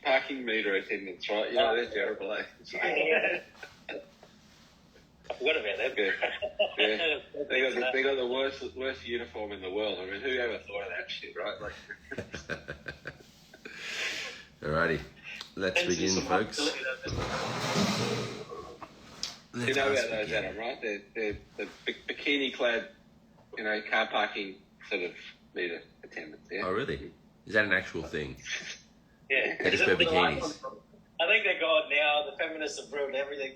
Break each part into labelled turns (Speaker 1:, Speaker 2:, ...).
Speaker 1: parking meter attendants, right? You know, they're terrible, eh?
Speaker 2: I forgot about that.
Speaker 1: Yeah. They got the worst uniform in the world. I mean, who ever thought of that shit, right? Like.
Speaker 3: Alrighty, let's begin, folks.
Speaker 1: You know about those, Adam, right? They're the bikini-clad, car parking sort of meter attendants. Yeah.
Speaker 3: Oh, really? Is that an actual thing?
Speaker 2: Yeah.
Speaker 3: They just wear bikinis.
Speaker 2: I think they're gone now. The feminists have ruined everything.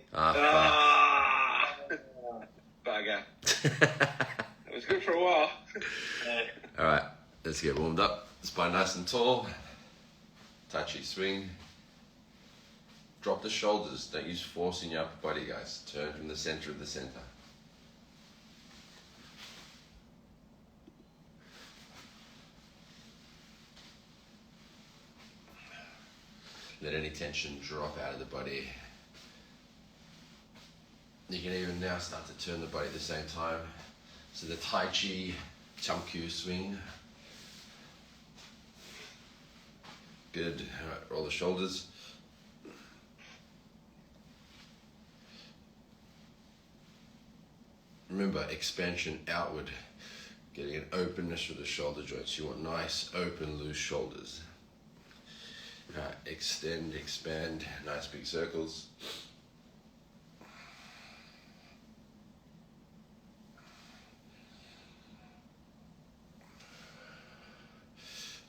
Speaker 1: Bugger. It was good for a while.
Speaker 3: Alright, let's get warmed up. Spine nice and tall. Touchy swing. Drop the shoulders. Don't use force in your upper body, guys. Turn from the center of the center. Let any tension drop out of the body. You can even now start to turn the body at the same time. So the Tai Chi Chamkyu swing. Good. All right, roll the shoulders. Remember, expansion outward. Getting an openness for the shoulder joints. You want nice, open, loose shoulders. All right, extend, expand, nice big circles.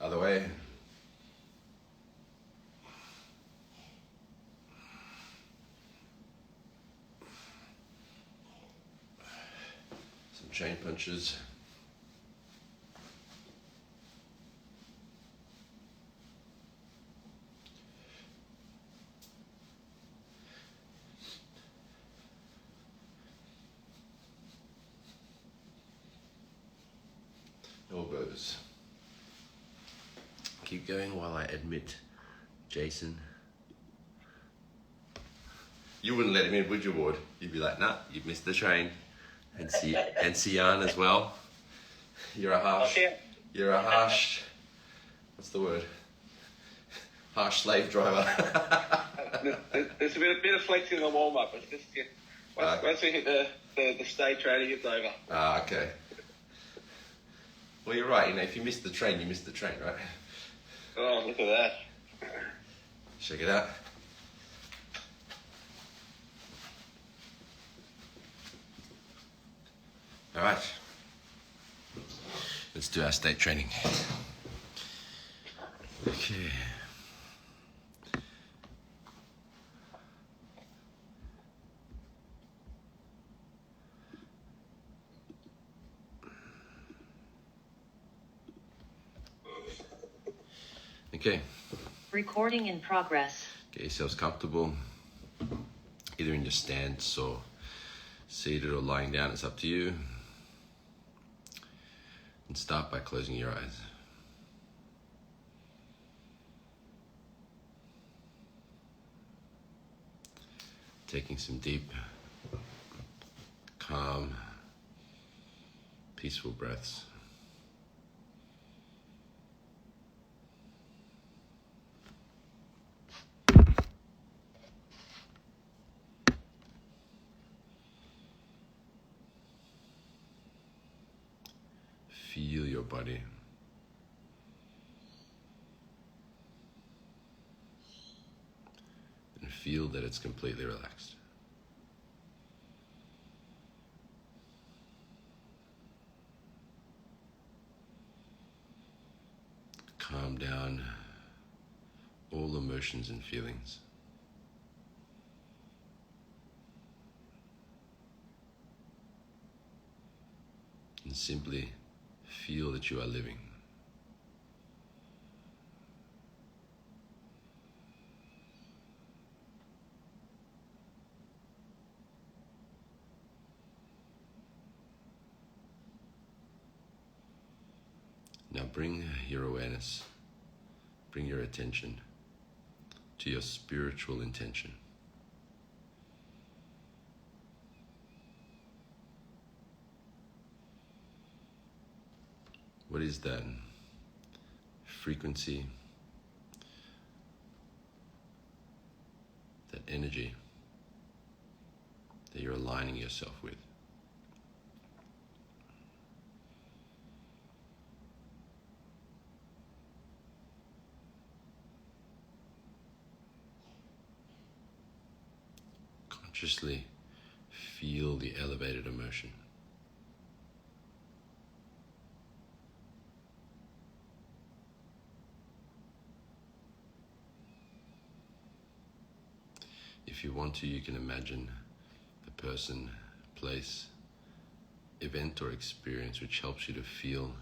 Speaker 3: Other way. Some chain punches. Elbows. Keep going while I admit Jason. You wouldn't let him in, would you, Ward? You'd be like, nah, you've missed the train. And Sian as well. You're a harsh, what's the word? Harsh slave driver.
Speaker 1: There's a bit of flexing in the warm-up. It's just, once we hit the stage training, it's over.
Speaker 3: Okay. Well, you're right. If you missed the train, you missed the train, right?
Speaker 1: Oh, look at that.
Speaker 3: Check it out. All right. Let's do our state training. Okay. Okay.
Speaker 4: Recording in progress.
Speaker 3: Get yourselves comfortable, either in your stance or seated or lying down. It's up to you. And start by closing your eyes. Taking some deep, calm, peaceful breaths. Feel your body. And feel that it's completely relaxed. Calm down all emotions and feelings. And simply feel that you are living. Now bring your awareness, bring your attention to your spiritual intention. What is that frequency that energy that you're aligning yourself with. Consciously feel the elevated emotion. If you want to, you can imagine a person, place, event or experience which helps you to feel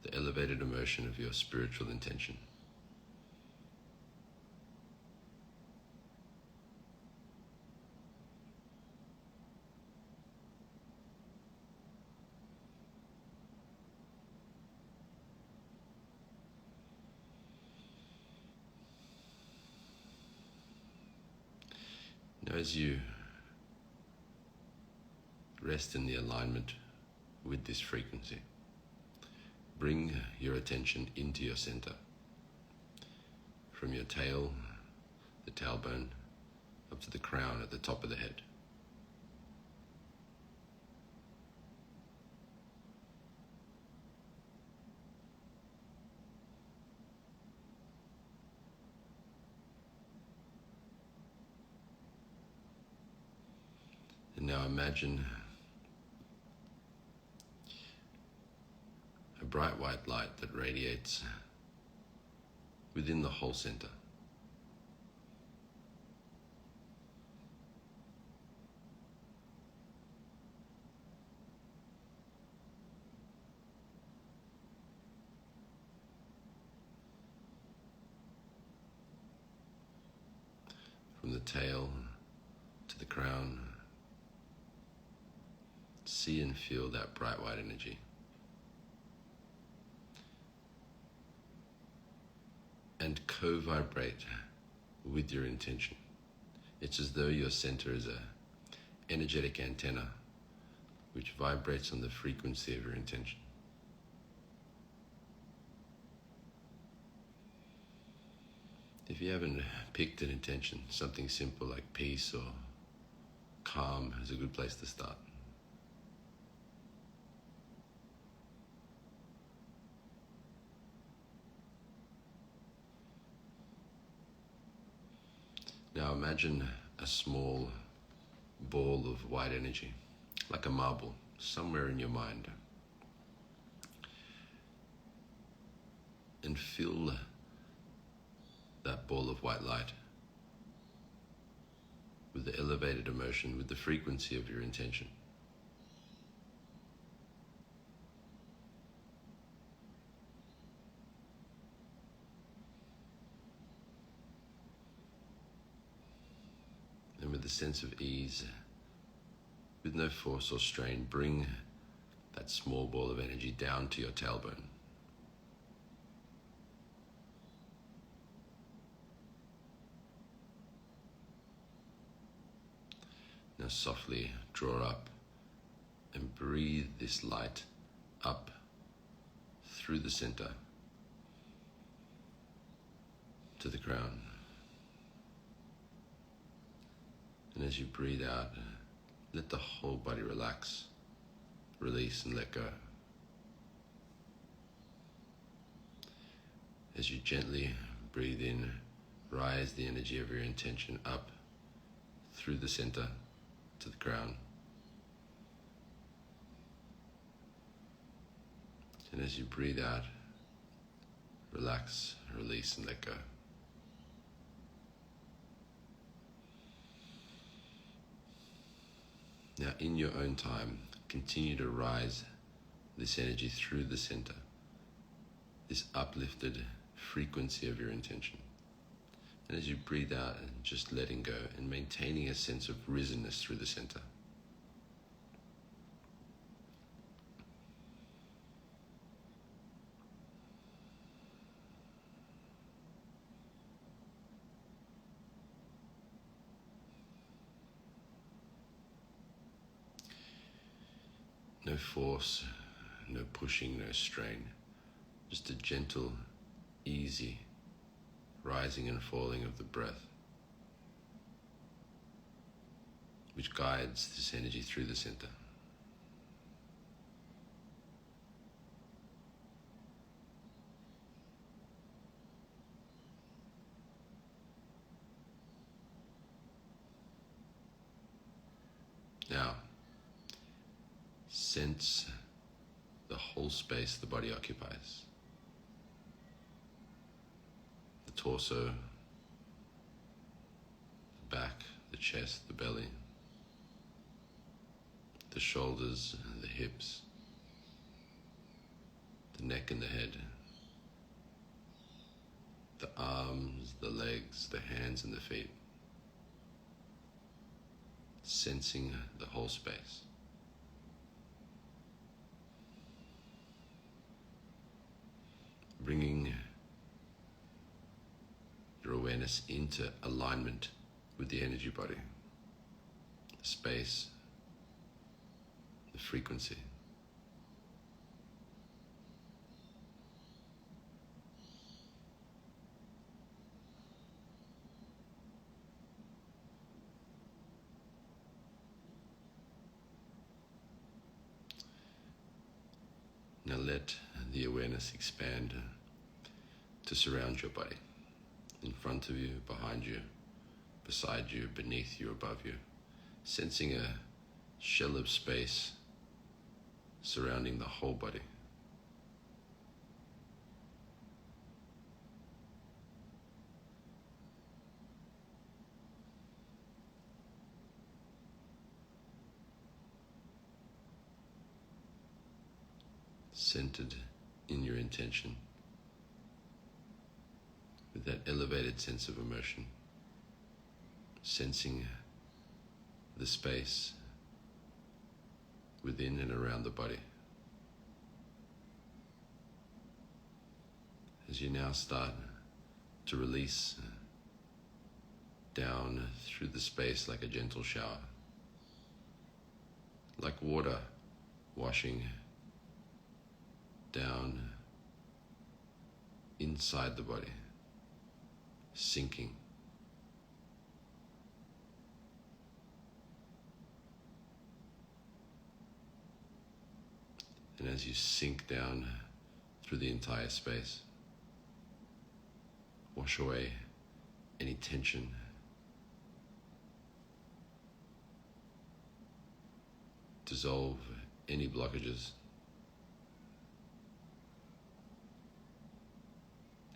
Speaker 3: the elevated emotion of your spiritual intention. Now, as you rest in the alignment with this frequency, bring your attention into your center, from your tail, the tailbone, up to the crown at the top of the head. And now imagine a bright white light that radiates within the whole center. From the tail to the crown, see and feel that bright white energy. And co-vibrate with your intention. It's as though your center is an energetic antenna which vibrates on the frequency of your intention. If you haven't picked an intention, something simple like peace or calm is a good place to start. Now imagine a small ball of white energy, like a marble, somewhere in your mind. And fill that ball of white light with the elevated emotion, with the frequency of your intention. And with a sense of ease, with no force or strain, bring that small ball of energy down to your tailbone. Now softly draw up and breathe this light up through the center to the crown. And as you breathe out, let the whole body relax, release and let go. As you gently breathe in, rise the energy of your intention up through the center to the crown. And as you breathe out, relax, release and let go. Now, in your own time, continue to rise this energy through the center, this uplifted frequency of your intention. And as you breathe out, and just letting go and maintaining a sense of risenness through the center. No force, no pushing, no strain. Just a gentle, easy rising and falling of the breath. which guides this energy through the center. Now, sense the whole space the body occupies. The torso, the back, the chest, the belly, the shoulders, the hips, the neck and the head, the arms, the legs, the hands and the feet. Sensing the whole space. Bringing your awareness into alignment with the energy body, the space, the frequency. Now let the awareness expand to surround your body, in front of you, behind you, beside you, beneath you, above you, sensing a shell of space surrounding the whole body. Centered in your intention, with that elevated sense of emotion, sensing the space within and around the body. As you now start to release down through the space like a gentle shower, like water washing down inside the body, sinking. And as you sink down through the entire space, wash away any tension, dissolve any blockages.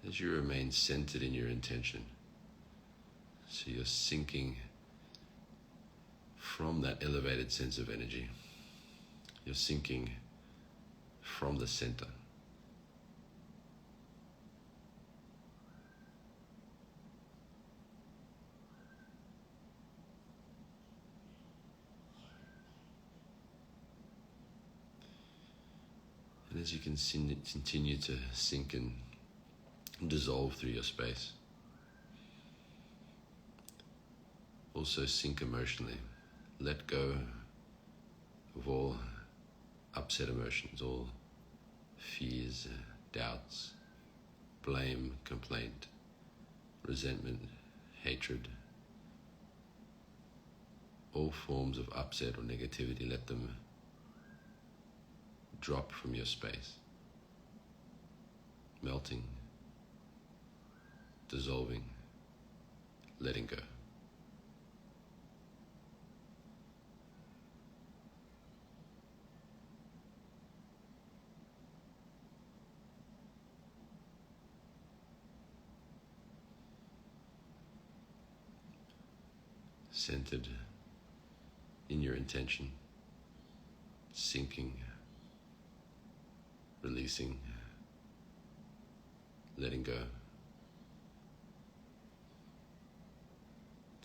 Speaker 3: As you remain centered in your intention, so you're sinking from that elevated sense of energy. You're sinking from the center. And as you can continue to sink and dissolve through your space, also sink emotionally. Let go of all upset emotions, all fears, doubts, blame, complaint, resentment, hatred, all forms of upset or negativity. Let them drop from your space, melting, dissolving, letting go. Centered in your intention, sinking, releasing, letting go.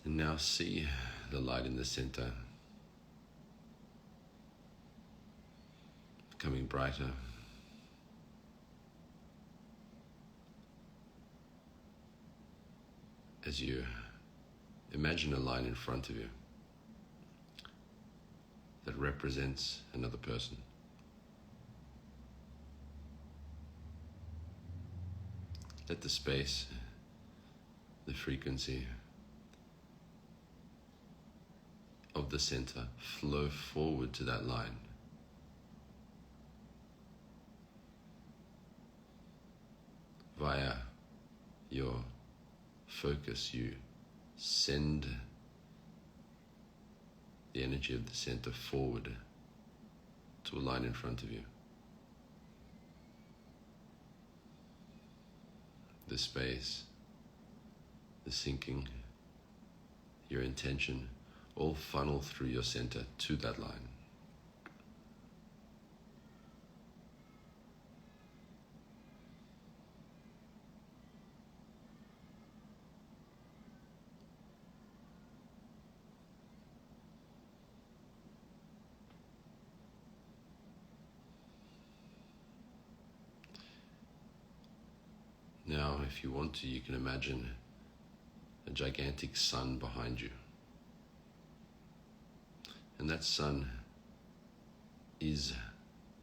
Speaker 3: And now see the light in the center becoming brighter. As you imagine a line in front of you that represents another person. Let the space, the frequency of the center, flow forward to that line. Via your focus, you send the energy of the center forward to a line in front of you. The space, the sinking, your intention, all funnel through your center to that line. Now, if you want to, you can imagine a gigantic sun behind you. And that sun is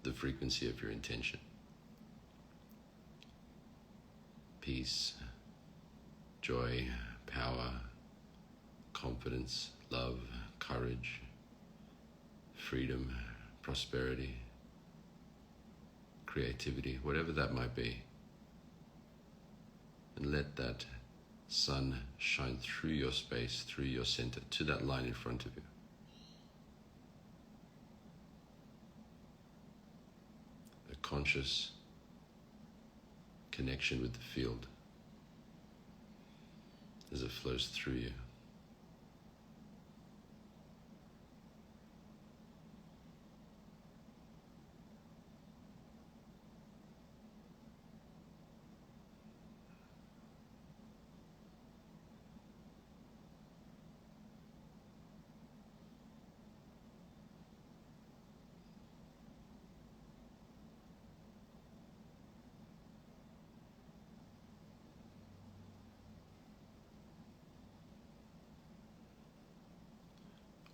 Speaker 3: the frequency of your intention. Peace, joy, power, confidence, love, courage, freedom, prosperity, creativity, whatever that might be. And let that sun shine through your space, through your center, to that line in front of you. A conscious connection with the field as it flows through you.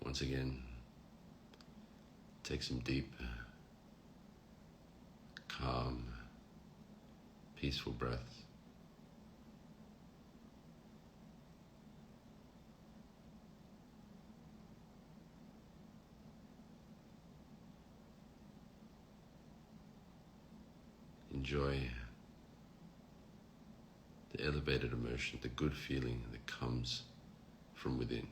Speaker 3: Once again, take some deep, calm, peaceful breaths. Enjoy the elevated emotion, the good feeling that comes from within.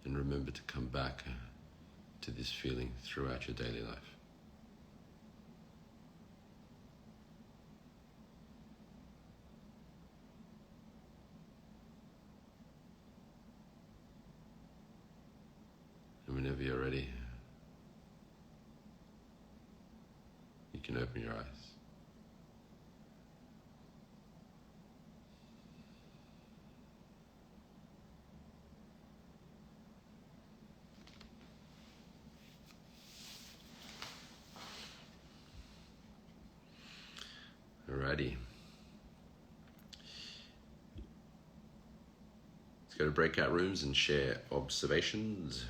Speaker 3: And remember to come back to this feeling throughout your daily life. And whenever you're ready, you can open your eyes. Alrighty. Let's go to breakout rooms and share observations.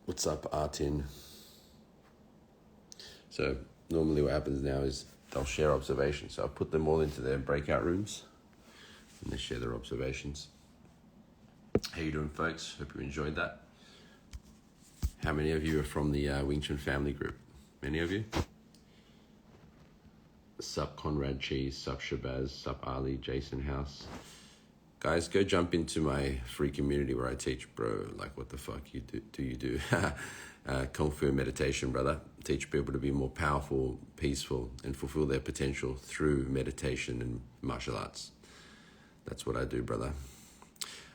Speaker 3: What's up, Artin? So normally what happens now is they'll share observations. So I'll put them all into their breakout rooms and they share their observations. How you doing, folks? Hope you enjoyed that. How many of you are from the Wing Chun family group? Many of you? Sup Conrad Cheese, sup Shabazz, sup Ali, Jason House. Guys, go jump into my free community where I teach, bro. Like, what the fuck you do? Kung Fu meditation, brother. Teach people to be more powerful, peaceful, and fulfill their potential through meditation and martial arts. That's what I do, brother.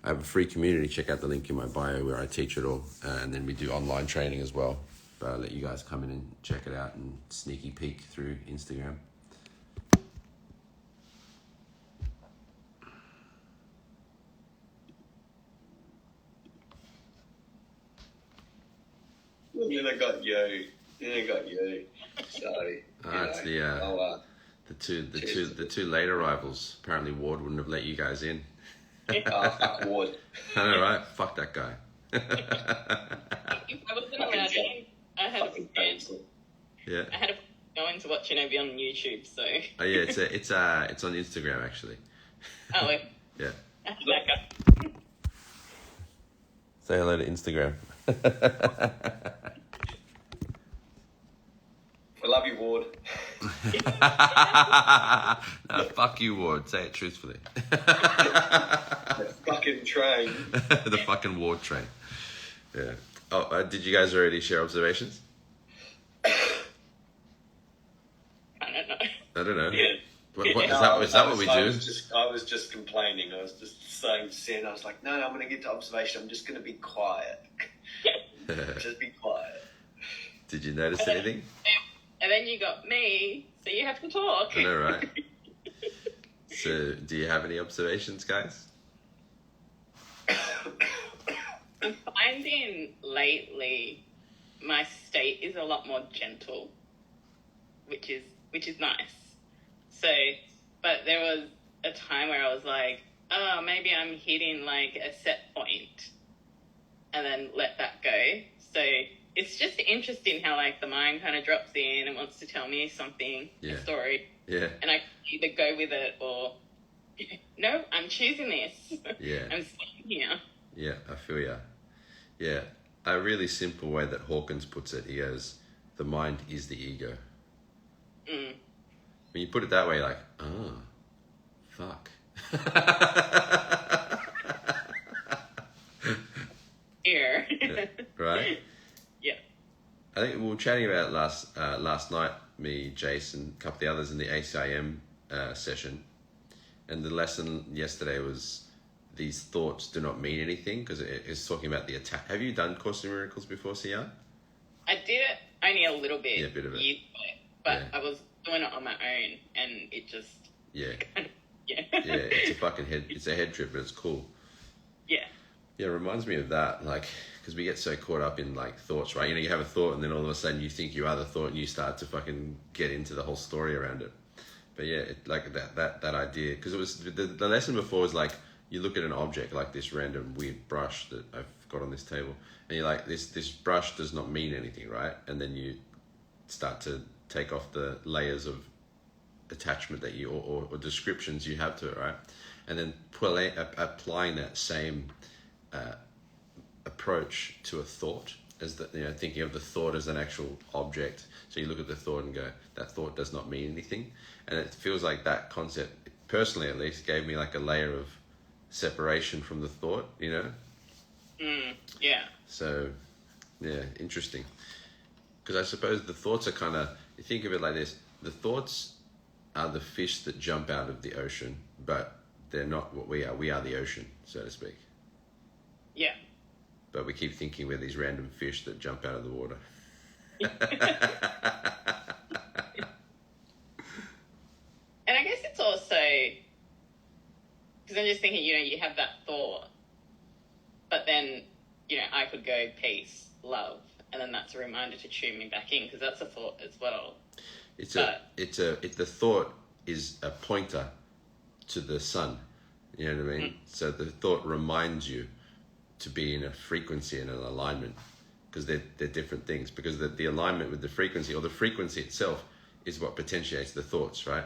Speaker 3: I have a free community. Check out the link in my bio where I teach it all. And then we do online training as well. But I'll let you guys come in and check it out and sneaky peek through Instagram.
Speaker 2: And then I got you. So,
Speaker 3: it's the two late arrivals. Apparently Ward wouldn't have let you guys in.
Speaker 2: fuck Ward.
Speaker 3: I know, right? Fuck that guy.
Speaker 5: If I wasn't allowed in, I had a plan.
Speaker 3: Yeah.
Speaker 5: I had a going to watch it on YouTube, so.
Speaker 3: Oh yeah, it's on Instagram actually.
Speaker 5: Oh, wait.
Speaker 3: Yeah.
Speaker 5: I had that guy.
Speaker 3: Say hello to Instagram.
Speaker 2: I love you, Ward.
Speaker 3: No, fuck you, Ward. Say it truthfully.
Speaker 2: The fucking train.
Speaker 3: The fucking Ward train. Yeah. Oh, did you guys already share observations? I don't know.
Speaker 2: Yeah.
Speaker 3: What, is that what we do?
Speaker 2: I was just complaining. I was just saying to Sen, I was like, no, I'm going to get to observation. I'm just going to be quiet. Just be quiet.
Speaker 3: Did you notice anything?
Speaker 5: And then you got me, so you have to talk.
Speaker 3: I know, right? So, do you have any observations, guys?
Speaker 5: I'm finding lately my state is a lot more gentle, which is nice. So, but there was a time where I was like, oh, maybe I'm hitting like a set point and then let that go. So it's just interesting how like the mind kind of drops in and wants to tell me something, a story.
Speaker 3: Yeah.
Speaker 5: And I can either go with it or, no, I'm choosing this.
Speaker 3: Yeah.
Speaker 5: I'm staying here.
Speaker 3: Yeah, I feel ya. Yeah. A really simple way that Hawkins puts it, he goes, the mind is the ego.
Speaker 5: Mm.
Speaker 3: When you put it that way, like, oh, fuck.
Speaker 5: Here.
Speaker 3: Yeah, right?
Speaker 5: Yeah.
Speaker 3: I think we were chatting about last night, me, Jason, a couple of the others in the ACIM session. And the lesson yesterday was these thoughts do not mean anything, because it's talking about the attack. Have you done Course in Miracles before, Sia?
Speaker 5: I did it only a little bit.
Speaker 3: Yeah, a bit of it.
Speaker 5: Years ago, but
Speaker 3: Yeah.
Speaker 5: I was doing it on my own, and it just...
Speaker 3: Yeah.
Speaker 5: Yeah.
Speaker 3: Yeah, it's a fucking head trip, but it's cool.
Speaker 5: Yeah.
Speaker 3: Yeah, it reminds me of that, like, because we get so caught up in, like, thoughts, right? You know, you have a thought, and then all of a sudden you think you are the thought, and you start to fucking get into the whole story around it. But yeah, like that idea, because it was, the lesson before was like, you look at an object, like this random weird brush that I've got on this table, and you're like, this brush does not mean anything, right? And then you start to take off the layers of attachment that you or descriptions you have to it, right? And then applying that same approach to a thought, as that, you know, thinking of the thought as an actual object. So you look at the thought and go, that thought does not mean anything. And it feels like that concept, personally at least, gave me like a layer of separation from the thought, you know?
Speaker 5: Yeah.
Speaker 3: So, yeah, interesting. Because I suppose the thoughts are kind of, you think of it like this, the thoughts are the fish that jump out of the ocean, but they're not what we are. We are the ocean, so to speak.
Speaker 5: Yeah.
Speaker 3: But we keep thinking we're these random fish that jump out of the water.
Speaker 5: And I guess it's also, because I'm just thinking, you know, you have that thought, but then, you know, I could go peace, love, and then that's a reminder to tune me back in, because that's a thought as well.
Speaker 3: The thought is a pointer to the sun. You know what I mean? So the thought reminds you to be in a frequency and an alignment, because they're different things. Because the alignment with the frequency, or the frequency itself, is what potentiates the thoughts, right?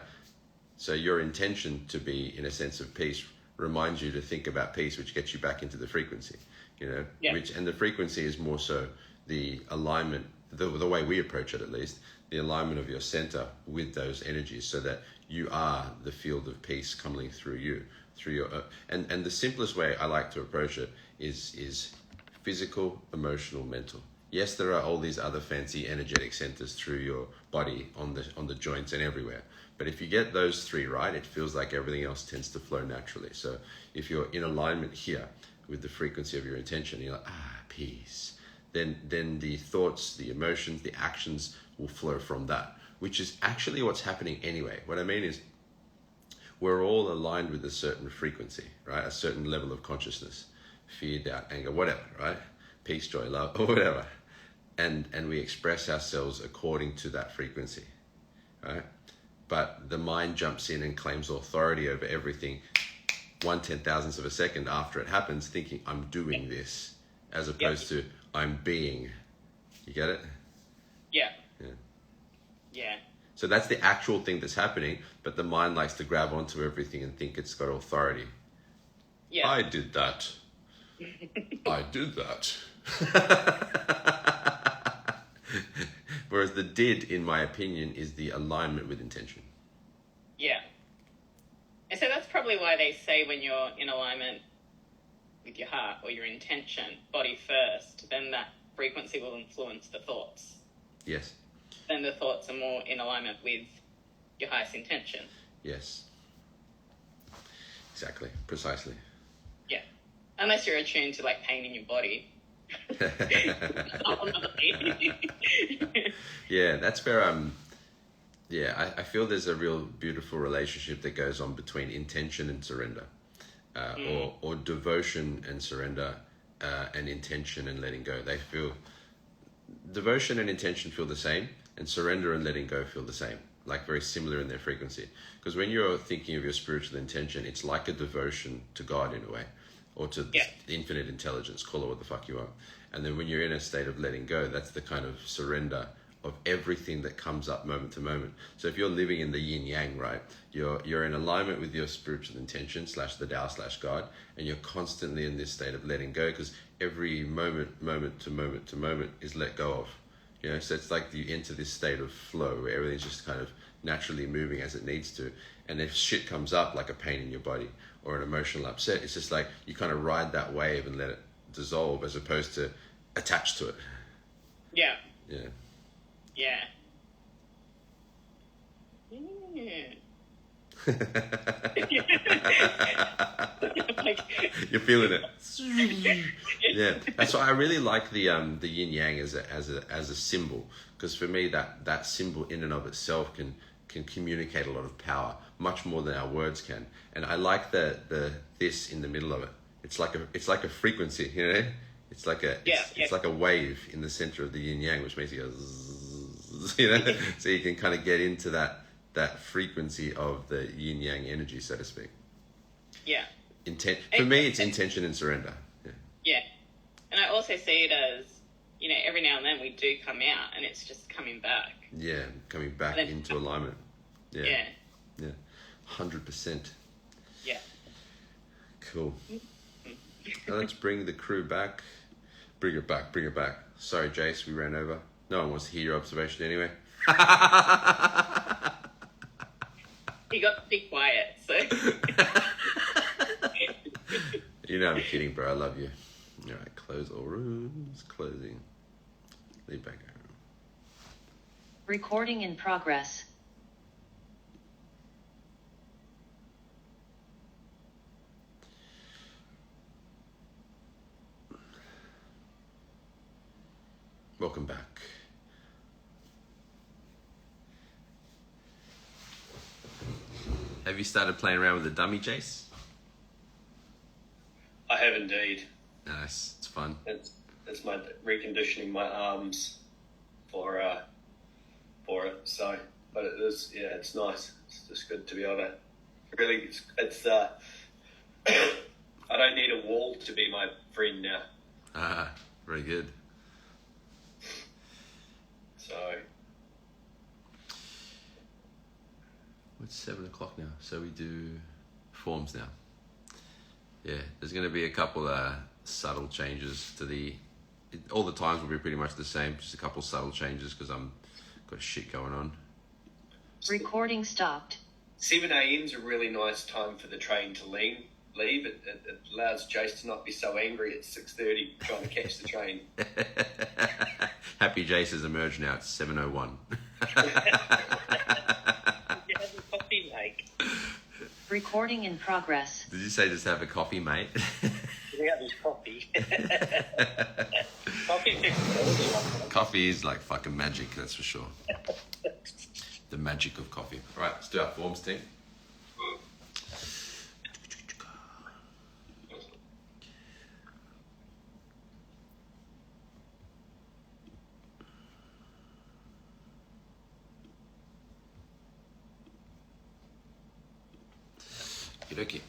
Speaker 3: So your intention to be in a sense of peace reminds you to think about peace, which gets you back into the frequency, you know.
Speaker 5: Yeah.
Speaker 3: And the frequency is more so the alignment, the way we approach it at least, the alignment of your center with those energies, so that you are the field of peace coming through you, through your and the simplest way I like to approach it is physical, emotional, mental. Yes, there are all these other fancy energetic centers through your body, on the joints and everywhere. But if you get those three right, it feels like everything else tends to flow naturally. So if you're in alignment here with the frequency of your intention, you're like, peace. Then the thoughts, the emotions, the actions will flow from that, which is actually what's happening anyway. What I mean is, we're all aligned with a certain frequency, right? A certain level of consciousness, fear, doubt, anger, whatever, right? Peace, joy, love, or whatever. and we express ourselves according to that frequency, right? But the mind jumps in and claims authority over everything 1/10,000th of a second after it happens, thinking I'm doing this, as opposed to I'm being. You get it?
Speaker 5: Yeah.
Speaker 3: Yeah.
Speaker 5: Yeah.
Speaker 3: So that's the actual thing that's happening, but the mind likes to grab onto everything and think it's got authority.
Speaker 5: Yeah.
Speaker 3: I did that. I did that. Whereas the did, in my opinion, is the alignment with intention.
Speaker 5: Yeah. And so that's probably why they say when you're in alignment with your heart or your intention, body first, then that frequency will influence the thoughts.
Speaker 3: Yes.
Speaker 5: Then the thoughts are more in alignment with your highest intention.
Speaker 3: Yes. Exactly. Precisely.
Speaker 5: Yeah. Unless you're attuned to like pain in your body.
Speaker 3: Yeah, that's where I feel there's a real beautiful relationship that goes on between intention and surrender, or devotion and surrender, and intention and letting go. They feel, devotion and intention feel the same, and surrender and letting go feel the same, like very similar in their frequency. Because when you're thinking of your spiritual intention, it's like a devotion to God in a way, or to the infinite intelligence, call it what the fuck you want. And then when you're in a state of letting go, that's the kind of surrender of everything that comes up moment to moment. So if you're living in the yin yang, right, you're in alignment with your spiritual intention / the Tao / God, and you're constantly in this state of letting go, because every moment to moment is let go of. You know, so it's like you enter this state of flow where everything's just kind of naturally moving as it needs to. And if shit comes up, like a pain in your body or an emotional upset, it's just like you kind of ride that wave and let it dissolve, as opposed to attach to it.
Speaker 5: Yeah.
Speaker 3: Yeah.
Speaker 5: Yeah. Like,
Speaker 3: you're feeling it. Yeah, that's why I really like the yin yang as a symbol, because for me that symbol in and of itself can communicate a lot of power, much more than our words can. And I like the this in the middle of it. It's like a frequency, you know. It's like a wave in the center of the yin yang, which makes you go zzz, you know. So you can kind of get into that frequency of the yin yang energy, so to speak.
Speaker 5: Yeah.
Speaker 3: For me, it's intention and surrender. Yeah.
Speaker 5: Yeah. And I also see it as, you know, every now and then we do come out and it's just coming back.
Speaker 3: Yeah, coming back into alignment. Yeah.
Speaker 5: Yeah.
Speaker 3: Yeah. 100%.
Speaker 5: Yeah.
Speaker 3: Cool. Now let's bring the crew back. Bring it back. Sorry, Jace, we ran over. No one wants to hear your observation anyway.
Speaker 5: He got to be quiet, so.
Speaker 3: You know I'm kidding, bro. I love you. All right, close all rooms. Closing. Leave back home.
Speaker 4: Recording in progress.
Speaker 3: Welcome back. Have you started playing around with the dummy, Jace?
Speaker 2: I have indeed.
Speaker 3: Nice, it's fun.
Speaker 2: It's my reconditioning my arms for it. So, but it is, yeah, it's nice. It's just good to be able to really. It's I don't need a wall to be my friend now.
Speaker 3: Ah, very good.
Speaker 2: So.
Speaker 3: It's 7 o'clock now, so we do forms now. Yeah, there's going to be a couple subtle changes to all the times will be pretty much the same, just a couple subtle changes because I'm got shit going on.
Speaker 4: Recording stopped.
Speaker 2: 7 a.m. is a really nice time for the train to leave. It allows Jace to not be so angry at 6:30 trying to catch the train.
Speaker 3: Happy Jace has emerged now. It's 7:01.
Speaker 4: Recording in progress.
Speaker 3: Did you say just have a coffee, mate?
Speaker 6: Yeah, there's coffee.
Speaker 3: Coffee is like fucking magic, that's for sure. The magic of coffee. All right, let's do our forms, team. Okie dokie.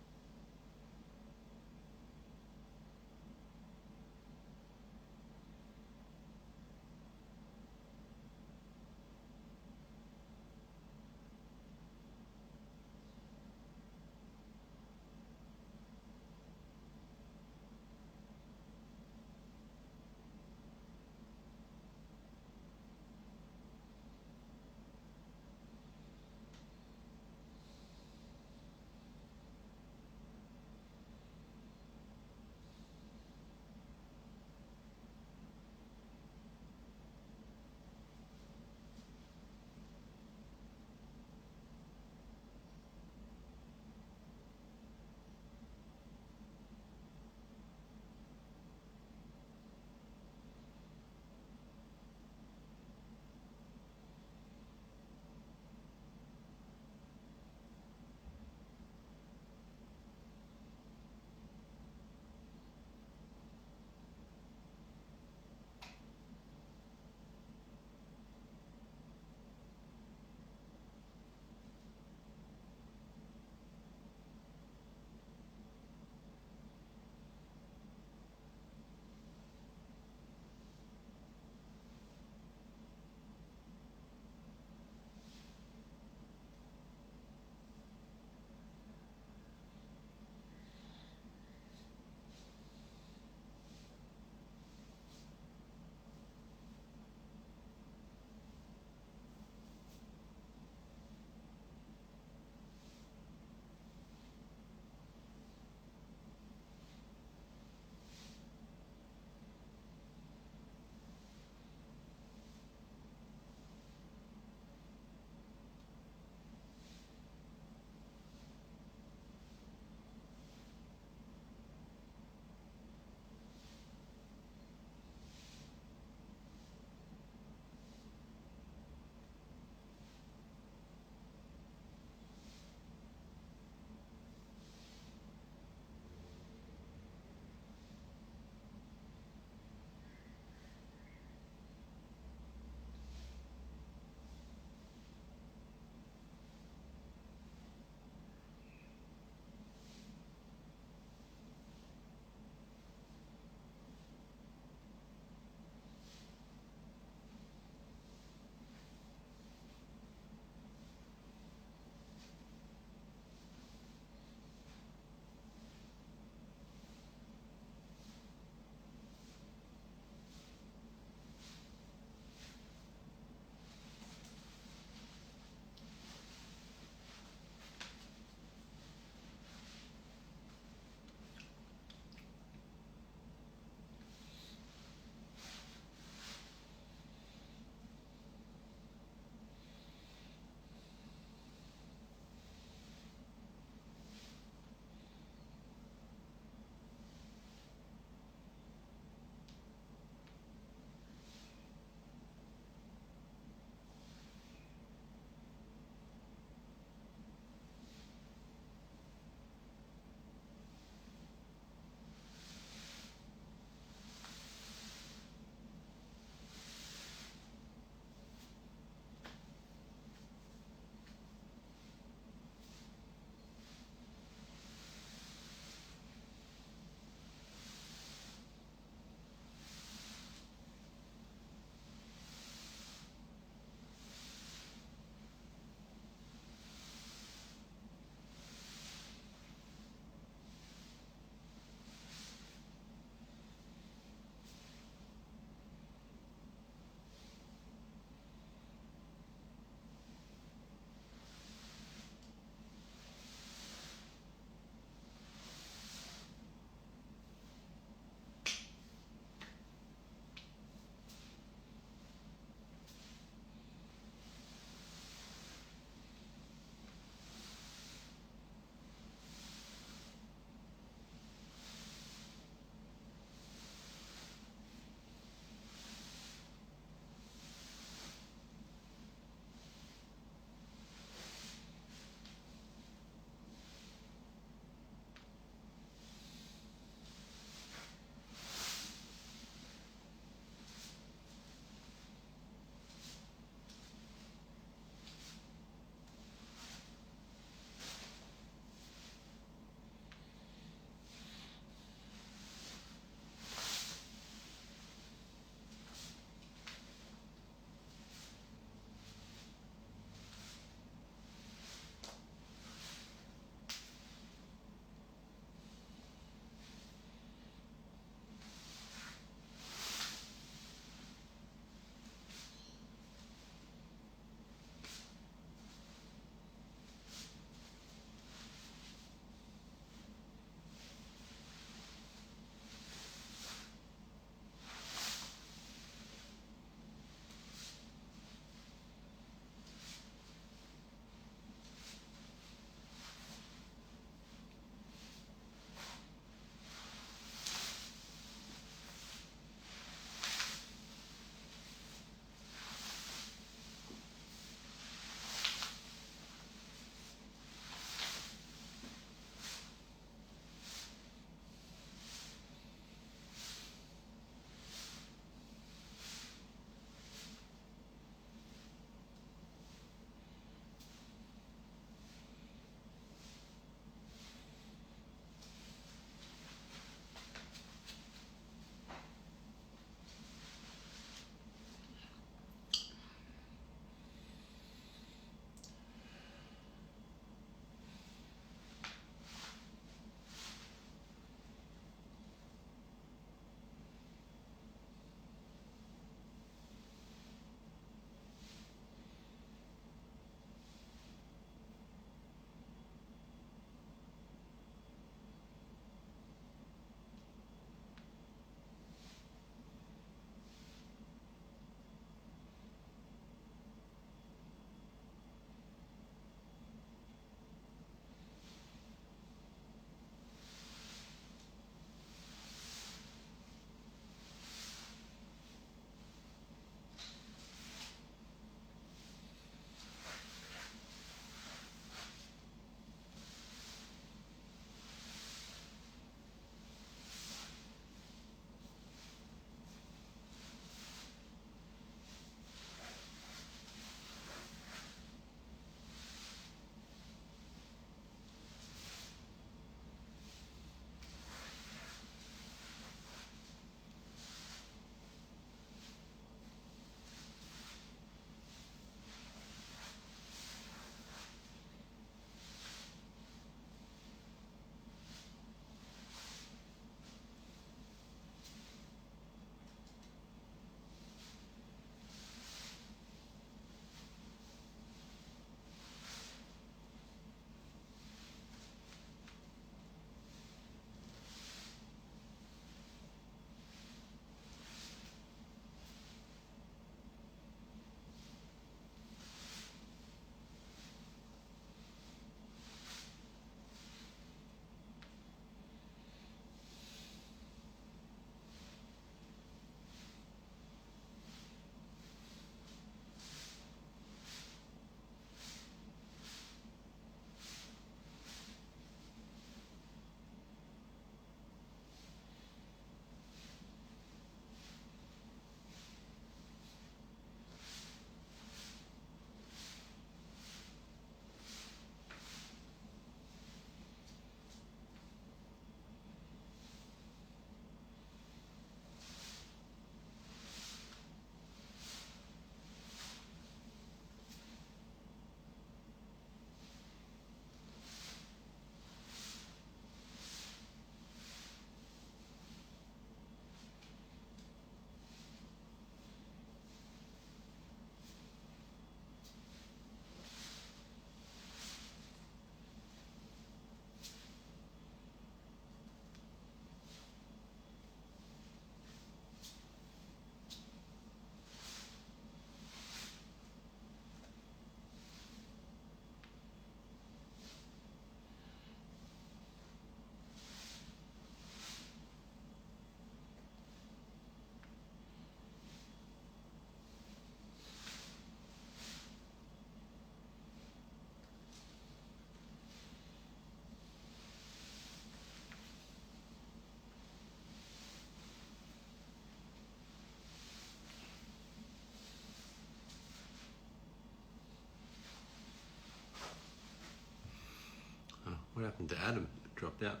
Speaker 3: What happened to Adam? It dropped out.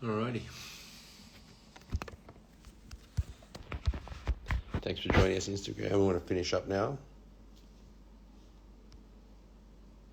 Speaker 3: Alrighty. Thanks for joining us on Instagram. I want to finish up now.